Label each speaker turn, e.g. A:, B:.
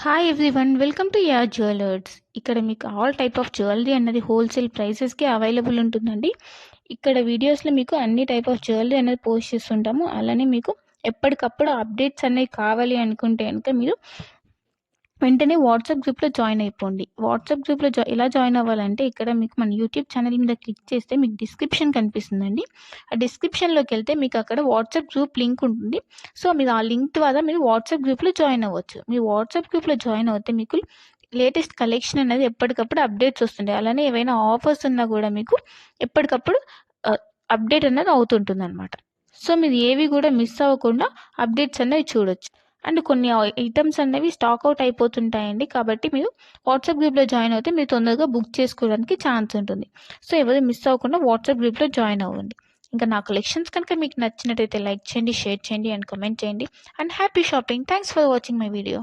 A: Hi everyone, welcome to yeah jewellers. ఇక్కడ మీకు all type of jewellery అన్నది wholesale ప్రైసెస్కి available ఉంటుందండి. ఇక్కడ వీడియోస్లో మీకు అన్ని టైప్ ఆఫ్ జ్యువెలరీ అనేది పోస్ట్ చేస్తుంటాము. అలానే మీకు ఎప్పటికప్పుడు అప్డేట్స్ అనేవి కావాలి అనుకుంటే కనుక మీరు వెంటనే వాట్సాప్ గ్రూప్లో జాయిన్ అయిపోండి. వాట్సాప్ గ్రూప్లో ఎలా జాయిన్ అవ్వాలంటే ఇక్కడ మీకు మన యూట్యూబ్ ఛానల్ మీద క్లిక్ చేస్తే మీకు డిస్క్రిప్షన్ కనిపిస్తుందండి. ఆ డిస్క్రిప్షన్లోకి వెళ్తే మీకు అక్కడ వాట్సాప్ గ్రూప్ లింక్ ఉంటుంది. సో మీరు ఆ లింక్ ద్వారా మీరు వాట్సాప్ గ్రూప్లో జాయిన్ అవ్వచ్చు. మీరు వాట్సాప్ గ్రూప్లో జాయిన్ అవుతే మీకు లేటెస్ట్ కలెక్షన్ అనేది ఎప్పటికప్పుడు అప్డేట్స్ వస్తుంటాయి. అలానే ఏవైనా ఆఫర్స్ ఉన్నా కూడా మీకు ఎప్పటికప్పుడు అప్డేట్ అనేది అవుతుంటుంది అనమాట. సో మీరు ఏవి కూడా మిస్ అవ్వకుండా అప్డేట్స్ అనేవి చూడొచ్చు. అండ్ కొన్ని ఐటమ్స్ అనేవి స్టాక్ అవుట్ అయిపోతుంటాయండి. కాబట్టి మీరు వాట్సాప్ గ్రూప్లో జాయిన్ అవుతే మీరు తొందరగా బుక్ చేసుకోవడానికి ఛాన్స్ ఉంటుంది. సో ఎవరు మిస్ అవ్వకుండా వాట్సాప్ గ్రూప్లో జాయిన్ అవ్వండి. ఇంకా నా కలెక్షన్స్ కనుక మీకు నచ్చినట్టయితే లైక్ చేయండి, షేర్ చేయండి అండ్ కమెంట్ చేయండి. And happy shopping. Thanks for watching my video.